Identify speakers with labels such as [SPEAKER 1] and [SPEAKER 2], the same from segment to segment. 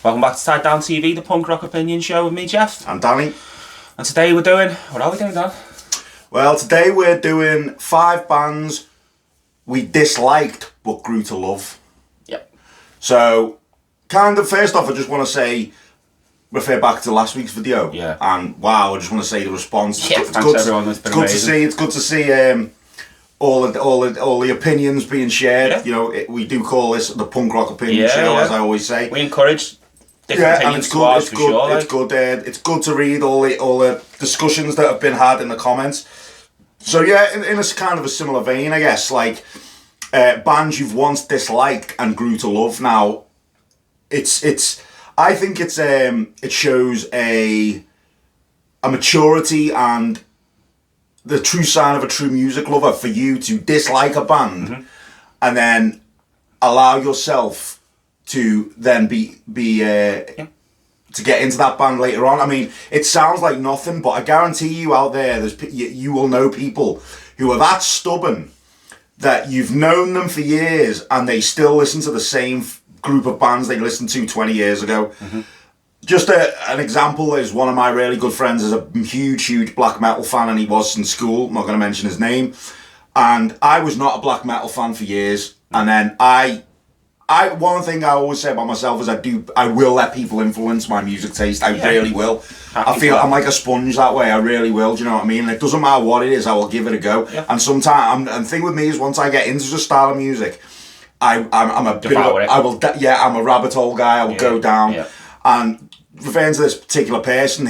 [SPEAKER 1] Welcome back to Tied Down TV, the punk rock opinion show with me, Geoff.
[SPEAKER 2] I'm Danny.
[SPEAKER 1] And today what are we doing, Dan?
[SPEAKER 2] Well, today we're doing 5 bands we disliked but grew to love.
[SPEAKER 1] Yep.
[SPEAKER 2] So, first off, I just want to refer back to last week's video.
[SPEAKER 1] Yeah.
[SPEAKER 2] And wow, I just want to say the response.
[SPEAKER 1] Yeah, thanks everyone. It's been amazing.
[SPEAKER 2] It's good to see all the opinions being shared.
[SPEAKER 1] Yeah.
[SPEAKER 2] You know, we do call this the punk rock opinion show, as I always say.
[SPEAKER 1] We encourage different opinions to ours for sure.
[SPEAKER 2] It's good to read all the discussions that have been had in the comments. So yeah, in a kind of a similar vein, I guess, like bands you've once disliked and grew to love now. I think it shows a maturity and the true sign of a true music lover for you to dislike a band and then allow yourself to then to get into that band later on. I mean, it sounds like nothing, but I guarantee you out there, you will know people who are that stubborn that you've known them for years and they still listen to the same group of bands they listened to 20 years ago. Just an example is one of my really good friends is a huge black metal fan, and he was in school. I'm not going to mention his name. And I was not a black metal fan for years. And then one thing I always say about myself is I will let people influence my music taste. I really will. I'm like a sponge that way. I really will. Do you know what I mean? It doesn't matter what it is. I will give it a go. Yeah. And sometimes, and the thing with me is once I get into the style of music, I'm a bit of I'm a rabbit hole guy. I will go down. Yeah. And referring to this particular person,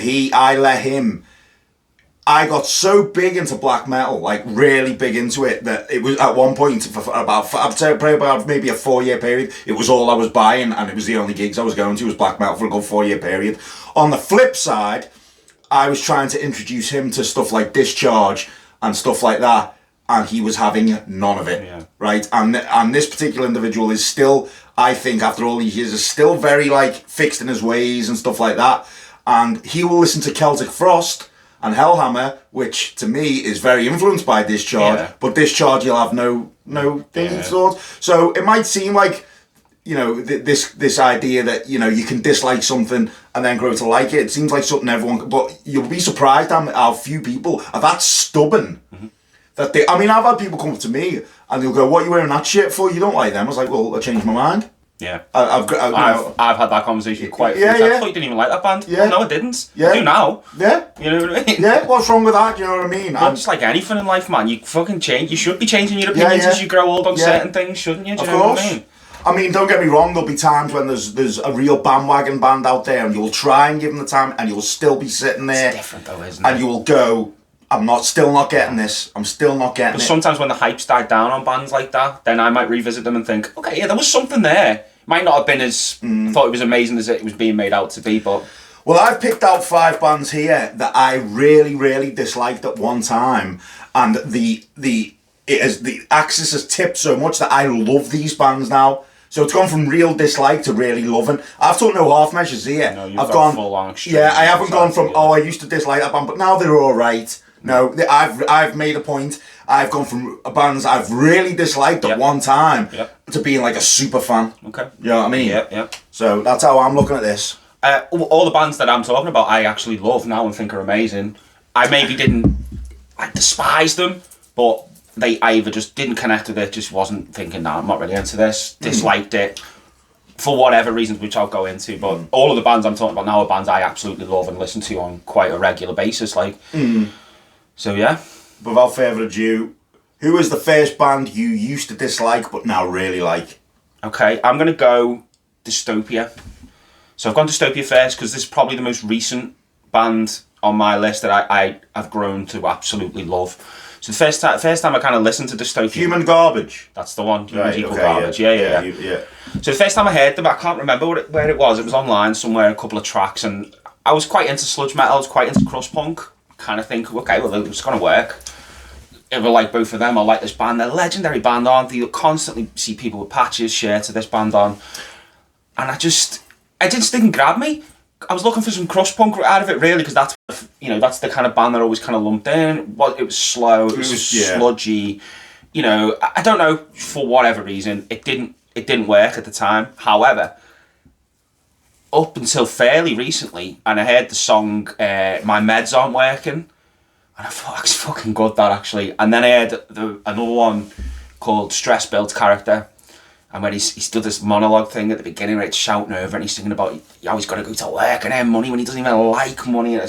[SPEAKER 2] I got so big into black metal, like really big into it, that it was at one point for about maybe a 4-year period, it was all I was buying and it was the only gigs I was going to was black metal for a good 4-year period. On the flip side, I was trying to introduce him to stuff like Discharge and stuff like that, and he was having none of it, right? And this particular individual is still, I think after all these years, is still very like fixed in his ways and stuff like that, and he will listen to Celtic Frost and Hellhammer, which to me is very influenced by Discharge, but Discharge you'll have no thought. So it might seem like, you know, this idea that, you know, you can dislike something and then grow to like it. It seems like something everyone, but you'll be surprised how few people are that stubborn. That I've had people come up to me and they'll go, "What are you wearing that shit for? You don't like them." I was like, "Well, I changed my mind."
[SPEAKER 1] Yeah, I've had that conversation quite a few times. I thought you didn't even like that band. Yeah. Well, no, I didn't. Yeah. I do now.
[SPEAKER 2] Yeah.
[SPEAKER 1] You know what I mean?
[SPEAKER 2] Yeah, what's wrong with that? Do you know what I mean?
[SPEAKER 1] Well, just like anything in life, man, you fucking change. You should be changing your opinions as you grow old on certain things, shouldn't you? Do you know what I mean?
[SPEAKER 2] I mean, don't get me wrong, there'll be times when there's a real bandwagon band out there and you'll try and give them the time and you'll still be sitting there.
[SPEAKER 1] It's different though, isn't it?
[SPEAKER 2] And you will go, still not getting this. I'm still not getting it.
[SPEAKER 1] Sometimes when the hype's died down on bands like that, then I might revisit them and think, okay, yeah, there was something there. Might not have been as thought it was amazing as it was being made out to be, but
[SPEAKER 2] well, I've picked out 5 bands here that I really disliked at one time, and the axis has tipped so much that I love these bands now. So it's gone from real dislike to really loving. I've took no half measures here.
[SPEAKER 1] No, I've gone full on extreme.
[SPEAKER 2] Yeah, I haven't gone from I used to dislike that band, but now they're all right. No, I've made a point. I've gone from bands I've really disliked at one time to being like a super fan.
[SPEAKER 1] Okay.
[SPEAKER 2] You know what I mean?
[SPEAKER 1] Yeah.
[SPEAKER 2] So that's how I'm looking at this.
[SPEAKER 1] All the bands that I'm talking about, I actually love now and think are amazing. I maybe didn't despise them, but I either just didn't connect with it, just wasn't thinking, I'm not really into this, disliked it, for whatever reasons, which I'll go into. But all of the bands I'm talking about now are bands I absolutely love and listen to on quite a regular basis. So yeah.
[SPEAKER 2] Without further ado, who is the first band you used to dislike but now really like?
[SPEAKER 1] Okay, I'm going to go Dystopia. So I've gone Dystopia first because this is probably the most recent band on my list that I've grown to absolutely love. So the first time I kind of listened to Dystopia...
[SPEAKER 2] Human Garbage.
[SPEAKER 1] That's the one. Human Garbage. Yeah. So the first time I heard them, I can't remember where it was. It was online somewhere, a couple of tracks, and I was quite into sludge metal, I was quite into crust punk. Kind of think, okay, well, it's going to work. If I like both of them, I like this band. They're a legendary band, aren't they? You'll constantly see people with patches, shirts of this band on. And it just didn't grab me. I was looking for some crust punk out of it, really, because that's the kind of band that always kind of lumped in. It was slow, it was sludgy. I don't know, for whatever reason, it didn't work at the time. However, up until fairly recently, and I heard the song "My Meds Aren't Working," and I thought it's fucking good, that actually. And then I heard another one called "Stress Builds Character," and when he's done this monologue thing at the beginning where it's shouting over and he's singing about how he's got to go to work and earn money when he doesn't even like money.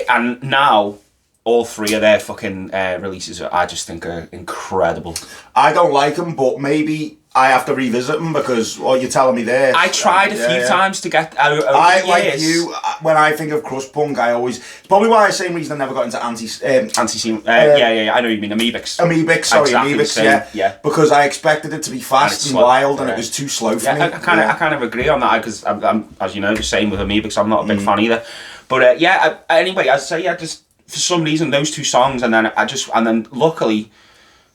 [SPEAKER 1] And now all three of their fucking releases I just think are incredible.
[SPEAKER 2] I don't like them, but maybe I have to revisit them because what you're telling me there.
[SPEAKER 1] I tried a few times to get out.
[SPEAKER 2] Like you, when I think of crust punk, I always. It's probably why the same reason I never got into I know what you mean. Amoebics, sorry,
[SPEAKER 1] exactly
[SPEAKER 2] Amoebics, yeah. Because I expected it to be fast and wild, and it was too slow for me.
[SPEAKER 1] I kind of agree on that because I'm, as you know, the same with Amoebics. I'm not a big fan either. But anyway, I'd say just for some reason those two songs, and then luckily.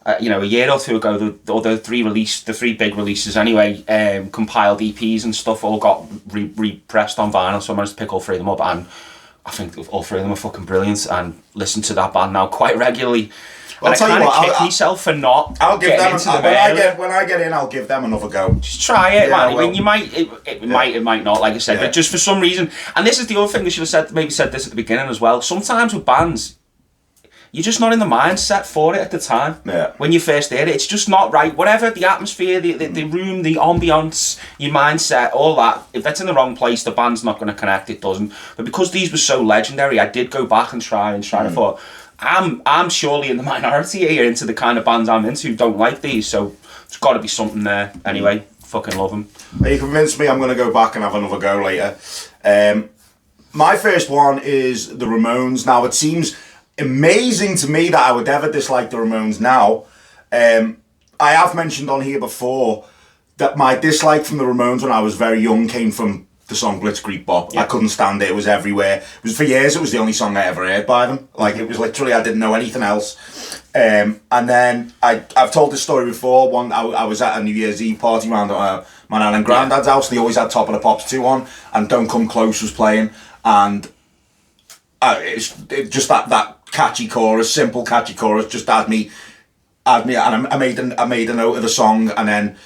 [SPEAKER 1] A year or two ago, the three big releases anyway, compiled EPs and stuff all got repressed on vinyl, so I managed to pick all three of them up, and I think all three of them are fucking brilliant, and listen to that band now quite regularly.
[SPEAKER 2] Well,
[SPEAKER 1] and I kind of kick myself for not
[SPEAKER 2] getting into them when I get in, I'll give them another go.
[SPEAKER 1] Just try it, man. I mean, you might, it might not, like I said, but just for some reason, and this is the other thing they should have said this at the beginning as well. Sometimes with bands, you're just not in the mindset for it at the time.
[SPEAKER 2] Yeah.
[SPEAKER 1] When you first hear it, it's just not right. Whatever the atmosphere, the room, the ambience, your mindset, all that. If that's in the wrong place, the band's not going to connect. It doesn't. But because these were so legendary, I did go back and try. I thought, I'm surely in the minority here into the kind of bands I'm into who don't like these. So there's got to be something there. Anyway, fucking love them.
[SPEAKER 2] You convinced me. I'm going to go back and have another go later. My first one is the Ramones. Now it seems amazing to me that I would ever dislike the Ramones now. I have mentioned on here before that my dislike from the Ramones when I was very young came from the song Blitzkrieg Bop. Yeah. I couldn't stand it. It was everywhere. For years it was the only song I ever heard by them. Like, it was literally, I didn't know anything else. And then I've told this story before. I was at a New Year's Eve party around my nan and granddad's house. They always had Top of the Pops 2 on, and Don't Come Close was playing, and it's just that catchy chorus, simple catchy chorus, just had me, and I made a note of the song, and then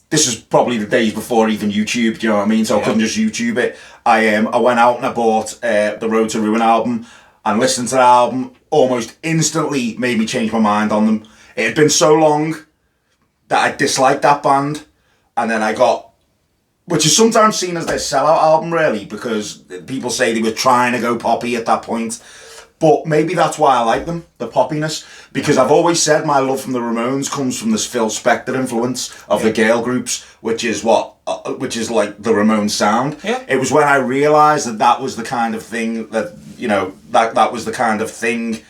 [SPEAKER 2] this is probably the days before even YouTube, do you know what I mean? So I couldn't just YouTube it. I went out and I bought the Road to Ruin album, and listened to the album. Almost instantly made me change my mind on them. It had been so long that I disliked that band, and then I got, which is sometimes seen as their sellout album, really, because people say they were trying to go poppy at that point. But maybe that's why I like them, the poppiness. Because I've always said my love from the Ramones comes from this Phil Spector influence of the Gale groups, which is like the Ramones sound.
[SPEAKER 1] Yeah.
[SPEAKER 2] It was when I realised that was the kind of thing that, that was the kind of thing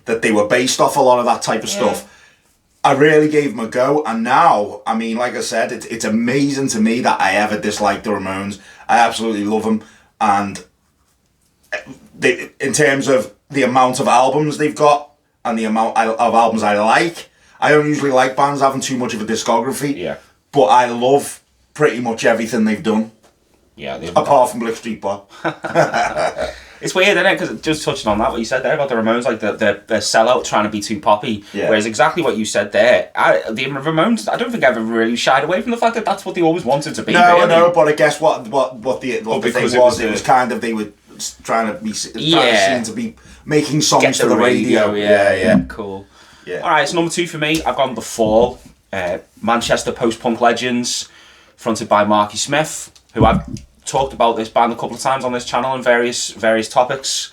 [SPEAKER 2] that they were based off, a lot of that type of stuff. I really gave them a go, and now, I mean, like I said, it's amazing to me that I ever disliked the Ramones. I absolutely love them, and in terms of the amount of albums they've got and the amount of albums I like, I don't usually like bands having too much of a discography, but I love pretty much everything they've done.
[SPEAKER 1] Yeah,
[SPEAKER 2] apart from Blitzkrieg Bop.
[SPEAKER 1] It's weird, isn't it? Because just touching on that, what you said there about the Ramones, like the sellout trying to be too poppy, whereas exactly what you said there, the Ramones, I don't think I ever really shied away from the fact that that's what they always wanted to be.
[SPEAKER 2] No, really. I know, but I guess what the thing was, it was kind of, they were trying to seem to be making songs for the radio. Yeah.
[SPEAKER 1] Cool. Yeah. All right, so number 2 for me, I've gone The Fall, Manchester post-punk legends, fronted by Marky Smith, who I've talked about this band a couple of times on this channel on various topics.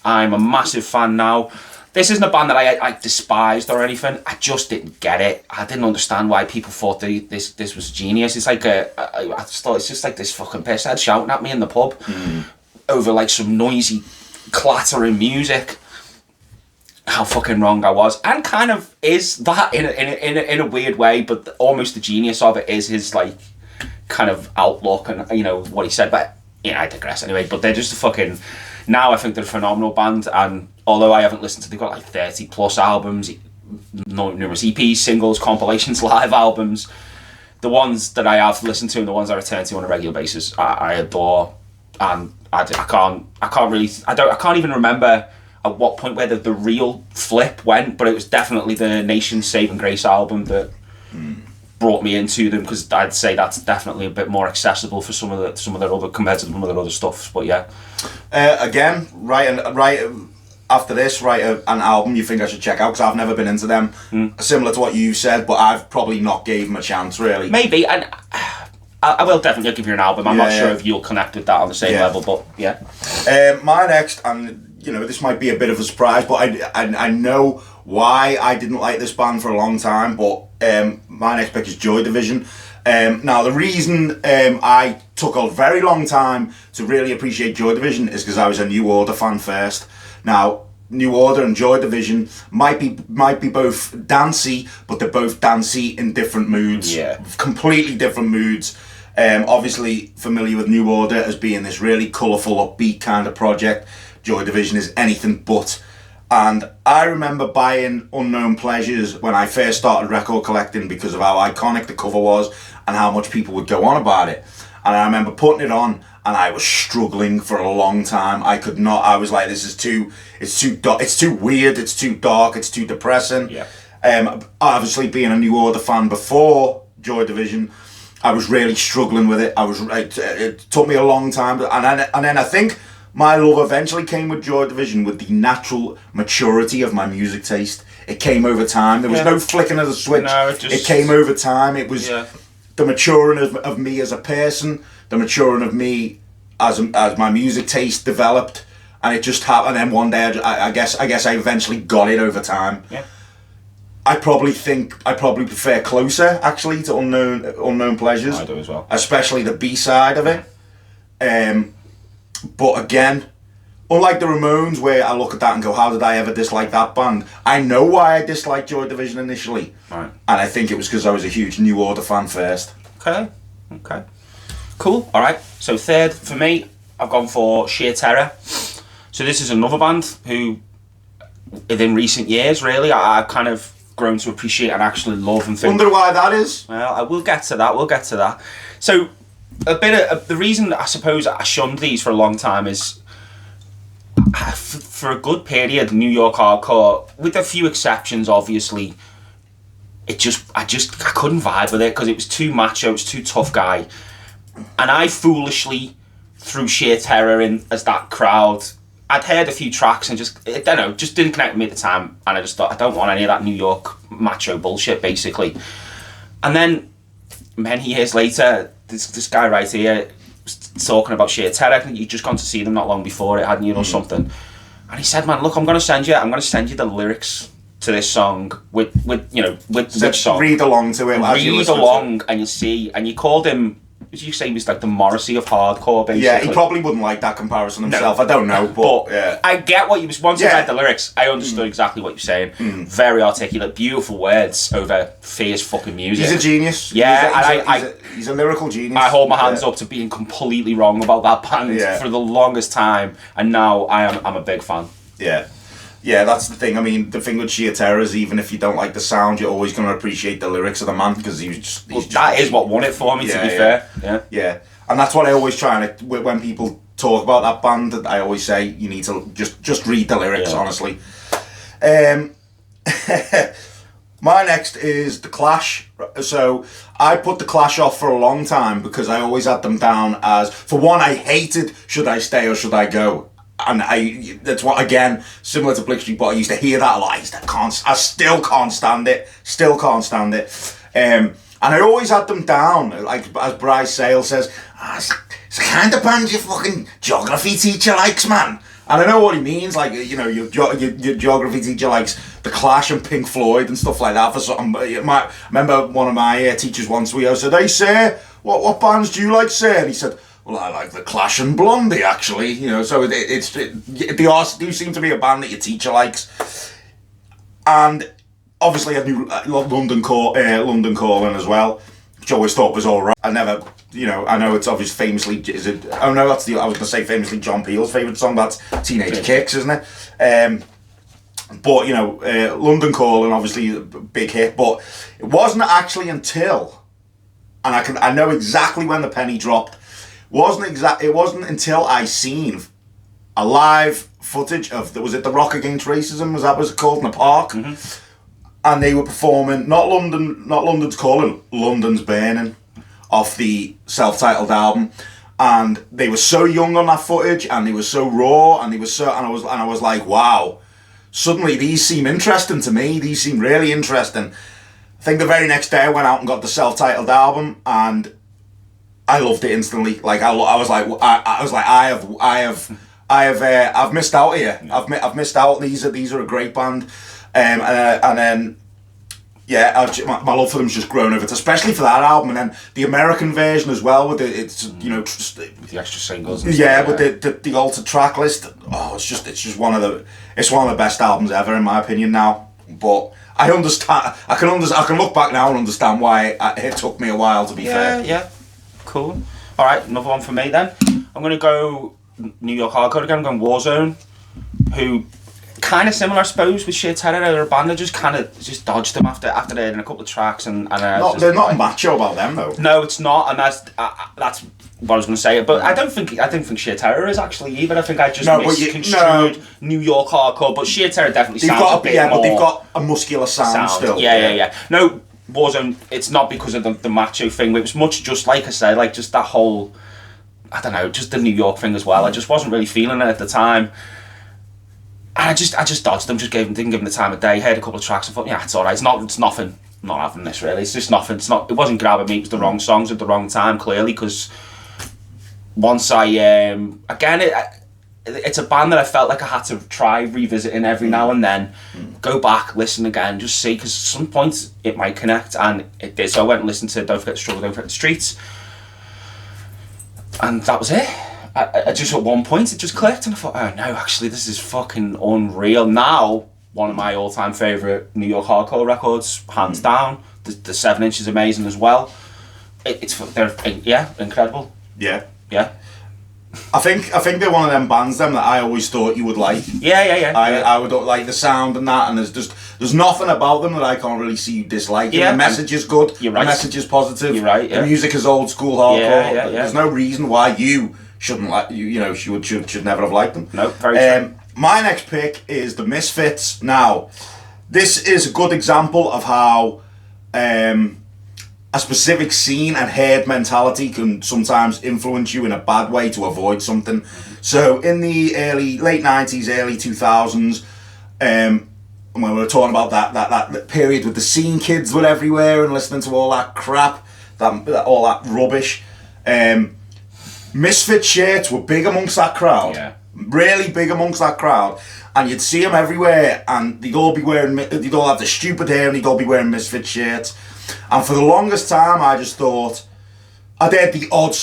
[SPEAKER 1] I'm a massive fan now. This isn't a band that I despised or anything. I just didn't get it. I didn't understand why people thought this was genius. It's like I just thought it's just like this fucking pisshead shouting at me in the pub over like some noisy clattering music. How fucking wrong I was, and kind of is that in a weird way, but almost the genius of it is his like kind of outlook and what he said. But I digress anyway. But they're just a fucking, now I think they're a phenomenal band, and although I haven't listened to, they've got like 30 plus albums, numerous EPs, singles, compilations, live albums. The ones that I have listened to and the ones I return to on a regular basis, I adore, and I can't even remember at what point where the real flip went, but it was definitely the Nation's Saving Grace album that brought me into them, because I'd say that's definitely a bit more accessible for some of their other, compared to some of their other stuff. But yeah,
[SPEAKER 2] again, right after this, write an album you think I should check out, because I've never been into them. Similar to what you said, but I've probably not gave them a chance really.
[SPEAKER 1] Maybe, and I will definitely give you an album. I'm not sure if you'll connect with that on the same level, but yeah.
[SPEAKER 2] My next, and this might be a bit of a surprise, but I know why I didn't like this band for a long time, but my next pick is Joy Division. Now, the reason I took a very long time to really appreciate Joy Division is because I was a New Order fan first. Now, New Order and Joy Division might be both dancey, but they're both dancey in different moods.
[SPEAKER 1] Yeah.
[SPEAKER 2] Completely different moods. Obviously familiar with New Order as being this really colourful, upbeat kind of project. Joy Division is anything but. And I remember buying Unknown Pleasures when I first started record collecting because of how iconic the cover was and how much people would go on about it. And I remember putting it on and I was struggling for a long time. I could not, I was like, it's too dark, it's too weird, it's too dark, it's too depressing.
[SPEAKER 1] Yeah.
[SPEAKER 2] Obviously being a New Order fan before Joy Division, I was really struggling with it. It took me a long time, and then I think my love eventually came with Joy Division with the natural maturity of my music taste. It came over time. There was no flicking of the switch. No, it came over time. It was the maturing of me as a person, the maturing of me as my music taste developed, and it just happened. And then one day, I guess I eventually got it over time.
[SPEAKER 1] Yeah.
[SPEAKER 2] I probably prefer Closer actually to Unknown Pleasures.
[SPEAKER 1] I do as well.
[SPEAKER 2] Especially the B-side of it. But again, unlike the Ramones, where I look at that and go, how did I ever dislike that band? I know why I disliked Joy Division initially.
[SPEAKER 1] Right.
[SPEAKER 2] And I think it was because I was a huge New Order fan first.
[SPEAKER 1] Okay. Cool. Alright. So third, for me, I've gone for Sheer Terror. So this is another band who, within recent years, really, I've kind of grown to appreciate and actually love and think.
[SPEAKER 2] Wonder why that is?
[SPEAKER 1] Well, I will get to that. So, a bit of the reason I suppose I shunned these for a long time is, for a good period, New York hardcore, with a few exceptions, obviously, I couldn't vibe with it because it was too macho, it was too tough guy, and I foolishly threw Sheer Terror in as that crowd. I'd heard a few tracks and just didn't connect with me at the time, and I just thought, I don't want any of that New York macho bullshit, basically. And then many years later, this guy right here was talking about Sheer Terror. I think you'd just gone to see them not long before it, hadn't you, or something. And he said, man, look, I'm going to send you the lyrics to this song with which song.
[SPEAKER 2] Read along to it.
[SPEAKER 1] Read along and you'll see. And you called him, as you say, he was like the Morrissey of hardcore, basically.
[SPEAKER 2] Yeah, he probably wouldn't like that comparison himself. No. I don't know, but yeah.
[SPEAKER 1] I get what you was. Once I read the lyrics, I understood exactly what you're saying. Very articulate, beautiful words over fierce fucking music.
[SPEAKER 2] He's a genius.
[SPEAKER 1] Yeah,
[SPEAKER 2] he's a lyrical genius.
[SPEAKER 1] I hold my hands up to being completely wrong about that band for the longest time, and now I'm a big fan.
[SPEAKER 2] Yeah, that's the thing. I mean, the thing with Sheer Terror is, even if you don't like the sound, you're always going to appreciate the lyrics of the man, because
[SPEAKER 1] that is what won it for me, to be fair.
[SPEAKER 2] Yeah. And that's what I always try, and when people talk about that band, I always say, you need to just read the lyrics, honestly. My next is The Clash. So I put The Clash off for a long time because I always had them down as, for one, I hated Should I Stay or Should I Go? And that's what, again, similar to Blitzkrieg, but I used to hear that a lot. I still can't stand it. And I always had them down, like as Bryce Sale says, it's the kind of band your fucking geography teacher likes, man. And I know what he means, like, your geography teacher likes The Clash and Pink Floyd and stuff like that. For something, I remember one of my teachers once, we said, "Hey, sir, what bands do you like, sir?" And he said, "Well, I like The Clash and Blondie, actually." So they do seem to be a band that your teacher likes. And obviously I knew London Calling as well, which I always thought was alright. I never, I know it's obviously famously, I was going to say famously John Peel's favourite song, that's Teenage Kicks, isn't it? But, London Calling, obviously a big hit, but it wasn't actually until, and I know exactly when the penny dropped, it wasn't until I seen a live footage of, was it the Rock Against Racism, was that what it called, in the park? and they were performing not London's Calling, London's Burning, off the self-titled album, and they were so young on that footage, and they were so raw, and I was like, wow, suddenly these seem interesting to me. These seem really interesting. I think the very next day I went out and got the self-titled album, and I loved it instantly. Like I was like I've missed out here. I've missed out. These are a great band, and then yeah, my love for them's just grown over it, especially for that album, and then the American version as well with
[SPEAKER 1] with the extra singles.
[SPEAKER 2] And stuff, with the altered track list. Oh, it's just one of the best albums ever in my opinion now. But I understand. I can look back now and understand why it took me a while to be fair.
[SPEAKER 1] Yeah. Cool. All right, another one for me then. I'm gonna go New York hardcore again. I'm going Warzone, who kind of similar, I suppose, with Sheer Terror. They're a band that just dodged them after they had a couple of tracks and
[SPEAKER 2] they're not macho about them though.
[SPEAKER 1] No, it's not, and that's what I was going to say. But I don't think Sheer Terror is actually either. I think I just misconstrued New York hardcore, but Sheer Terror definitely sounds a bit more.
[SPEAKER 2] But they've got a muscular sound still.
[SPEAKER 1] Yeah. No. Warzone, it's not because of the macho thing. It was much just like I said, like just that whole, I don't know, just the New York thing as well. I just wasn't really feeling it at the time, and I just dodged them. Didn't give them the time of day. Heard a couple of tracks and thought, yeah, it's all right. It's nothing. I'm not having this really. It's just nothing. It wasn't grabbing me. It was the wrong songs at the wrong time, clearly. Because once I it's a band that I felt like I had to try revisiting every now and then, go back, listen again, just see, because at some point it might connect, and it did. So I went and listened to Don't Forget the Struggle, Don't Forget the Streets, and that was it. I just, at one point it just clicked, and I thought, oh no, actually this is fucking unreal. Now, one of my all-time favourite New York hardcore records, hands down. The 7 inch is amazing as well. They're incredible.
[SPEAKER 2] Yeah.
[SPEAKER 1] I
[SPEAKER 2] think they're one of them bands that I always thought you would like.
[SPEAKER 1] Yeah.
[SPEAKER 2] I would like the sound and that, and there's nothing about them that I can't really see you disliking. The message is good.
[SPEAKER 1] You're right.
[SPEAKER 2] The message is positive.
[SPEAKER 1] You're right. Yeah.
[SPEAKER 2] The music is old school hardcore.
[SPEAKER 1] Yeah.
[SPEAKER 2] There's no reason why you shouldn't like should never have liked them.
[SPEAKER 1] No, very true.
[SPEAKER 2] My next pick is the Misfits. Now, this is a good example of how a specific scene and herd mentality can sometimes influence you in a bad way to avoid something. So in the late 90s, early 2000s, when we were talking about that period with the scene kids were everywhere and listening to all that crap, all that rubbish, Misfit shirts were big amongst that crowd.
[SPEAKER 1] Yeah.
[SPEAKER 2] Really big amongst that crowd. And you'd see them everywhere, and they'd all have the stupid hair, and they'd all be wearing Misfit shirts. And for the longest time, I just thought, I did the odd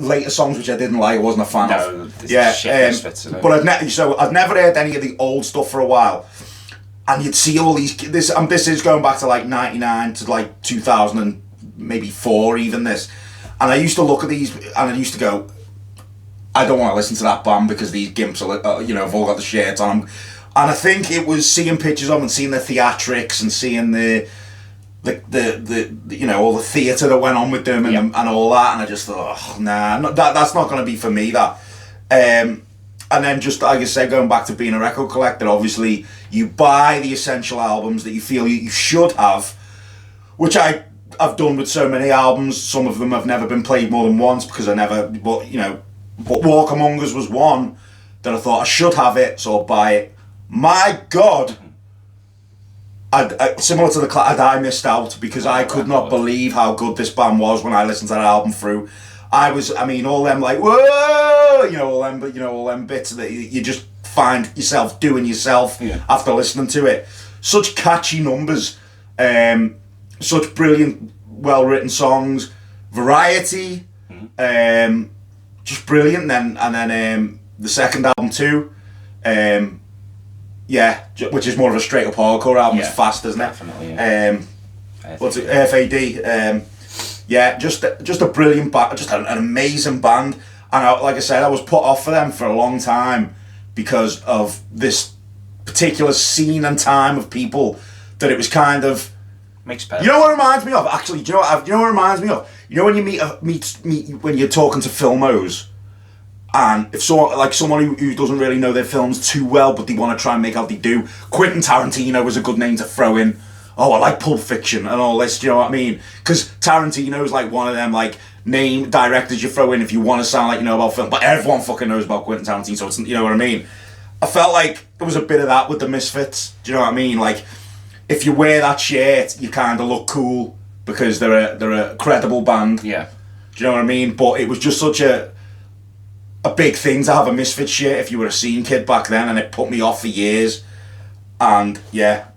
[SPEAKER 2] later songs which I didn't like. I wasn't a fan of.
[SPEAKER 1] Misfits,
[SPEAKER 2] but I'd never heard any of the old stuff for a while. And you'd see all these. This is going back to like '99 to like 2000 and maybe 4 even this. And I used to look at these and I used to go, I don't want to listen to that band because these gimps are have all got the shirts on them. And I think it was seeing pictures of them and seeing the theatrics and seeing the all the theatre that went on with them and all that, and I just thought, oh, nah, that's not going to be for me, that. And then just, like I said, going back to being a record collector, obviously you buy the essential albums that you feel you should have, which I've done with so many albums. Some of them have never been played more than once because but Walk Among Us was one that I thought I should have it, so I'll buy it. My God, similar to the Clash, I missed out because I could not believe how good this band was when I listened to that album through. All them like, whoa, all them bits that you just find yourself doing yourself after listening to it. Such catchy numbers, such brilliant, well-written songs, variety, just brilliant. And then the second album too, which is more of a straight up hardcore album. It's fast, isn't it?
[SPEAKER 1] Definitely.
[SPEAKER 2] What's it? FAD. Just a brilliant band, just an amazing band. And like I said, I was put off for them for a long time because of this particular scene and time of people that it was kind of.
[SPEAKER 1] Makes sense.
[SPEAKER 2] You know what it reminds me of? Actually, do you know what it reminds me of? You know when you meet when you're talking to filmos, and if someone who doesn't really know their films too well, but they want to try and make out they do. Quentin Tarantino was a good name to throw in. oh, I like Pulp Fiction and all this, do you know what I mean? Because Tarantino's like one of them, like, name directors you throw in if you want to sound like you know about film, but everyone fucking knows about Quentin Tarantino, so it's, you know what I mean? I felt like there was a bit of that with the Misfits, do you know what I mean? Like, if you wear that shirt, you kind of look cool because they're a credible band.
[SPEAKER 1] Yeah.
[SPEAKER 2] Do you know what I mean? But it was just such a big thing to have a Misfits shirt if you were a scene kid back then, and it put me off for years. And yeah,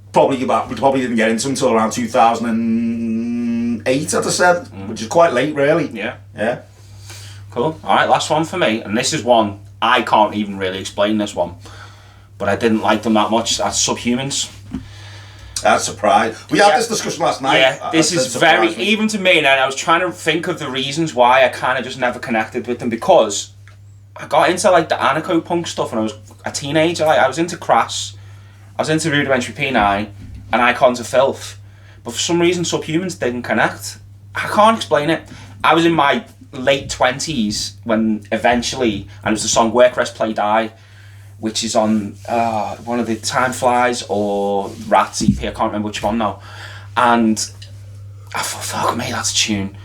[SPEAKER 2] we probably didn't get into them until around 2008, I'd have said, which is quite late, really.
[SPEAKER 1] Yeah.
[SPEAKER 2] Yeah.
[SPEAKER 1] Cool. All right, last one for me, and this is one I can't even really explain. This one, but I didn't like them that much. That's Subhumans.
[SPEAKER 2] That's surprised. We had this discussion last night.
[SPEAKER 1] Yeah, this is very even to me. And I was trying to think of the reasons why I kind of just never connected with them, because I got into like the anarcho punk stuff when I was a teenager. Like, I was into Crass, I was into Rudimentary P9 and Icons of Filth, but for some reason Subhumans didn't connect. I can't explain it. I was in my late 20s when eventually, and it was the song Work, Rest, Play, Die, which is on one of the Time Flies or Rats EP, I can't remember which one now. And I thought, fuck me, that's a tune.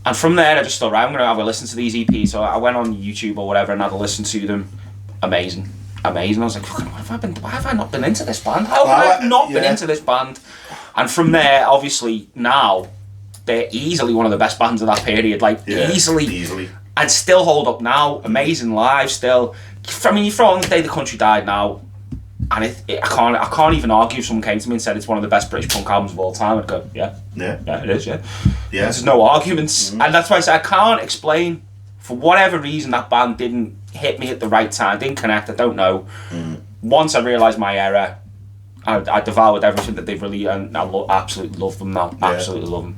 [SPEAKER 1] And from there I just thought, right, I'm going to have a listen to these EPs. So I went on YouTube or whatever and had a listen to them. Amazing. I was like, fucking, why have I not been into this band? How have I not been into this band? And from there, obviously, now, they're easily one of the best bands of that period. Like, easily. And still hold up now. Amazing live still. I mean, you throw on The Day the Country Died now, and I can't even argue if someone came to me and said it's one of the best British punk albums of all time. I'd go, yeah, it is, yeah. There's no arguments. And that's why I say I can't explain, for whatever reason, that band didn't hit me at the right time, didn't connect, I don't know. Once I realised my error, I devoured everything that they've released, and I absolutely love them now. Absolutely love them.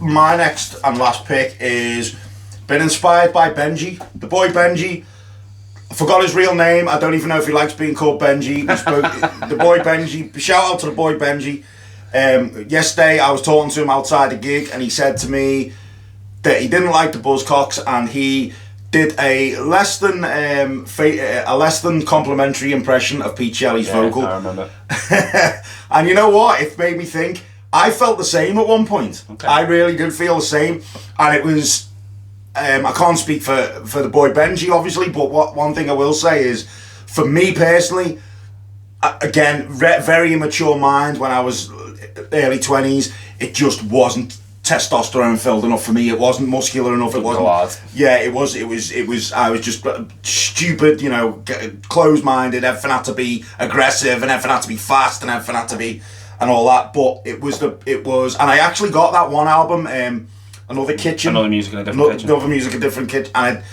[SPEAKER 2] My next and last pick is been inspired by Benji, the boy Benji. I forgot his real name. I don't even know if he likes being called Benji. The boy Benji. Shout out to the boy Benji. Yesterday I was talking to him outside a gig, and he said to me that he didn't like the Buzzcocks, and he did a less than complimentary impression of Pete Shelley's vocal.
[SPEAKER 1] I remember.
[SPEAKER 2] And you know what? It made me think. I felt the same at one point. Okay. I really did feel the same, and it was. I can't speak for the boy Benji, obviously, but one thing I will say is, for me personally, again, very immature mind when I was early 20s, it just wasn't testosterone filled enough for me. It wasn't muscular enough. It wasn't. Yeah, it was. I was just stupid, you know, closed-minded. Everything had to be aggressive, and everything had to be fast, and everything had to be, and all that. But it was, and I actually got that one album. Another Music in a Different Kitchen, and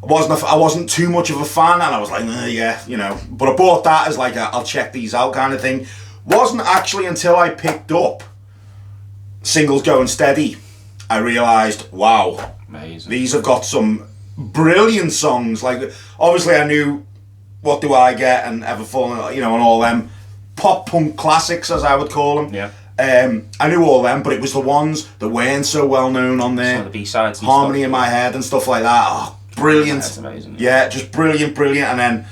[SPEAKER 2] I wasn't too much of a fan, and I was like, yeah, you know. But I bought that as like I'll check these out kind of thing. Wasn't actually until I picked up Singles Going Steady, I realised, wow,
[SPEAKER 1] amazing.
[SPEAKER 2] These have got some brilliant songs. Like, obviously I knew What Do I Get and Everfall, you know, and all them pop punk classics, as I would call them.
[SPEAKER 1] Yeah.
[SPEAKER 2] I knew all them, but it was the ones that weren't so well known on there.
[SPEAKER 1] Some of the B-sides,
[SPEAKER 2] Harmony in My Head and stuff like that. Oh, brilliant!
[SPEAKER 1] That's amazing.
[SPEAKER 2] Yeah, just brilliant. And then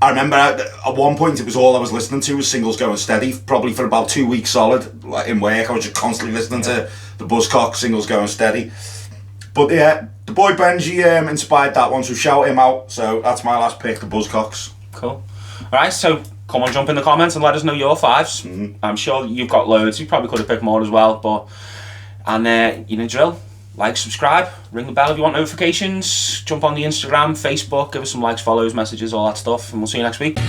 [SPEAKER 2] I remember at one point it was all I was listening to was Singles Going Steady, probably for about 2 weeks solid. Like in work, I was just constantly listening to the Buzzcocks, Singles Going Steady. But yeah, the boy Benji inspired that one, so shout him out. So that's my last pick, the Buzzcocks.
[SPEAKER 1] Cool. All right, so. Come on, jump in the comments and let us know your fives. I'm sure you've got loads. You probably could have picked more as well, you know, drill. Like, subscribe, ring the bell if you want notifications. Jump on the Instagram, Facebook, give us some likes, follows, messages, all that stuff, and we'll see you next week.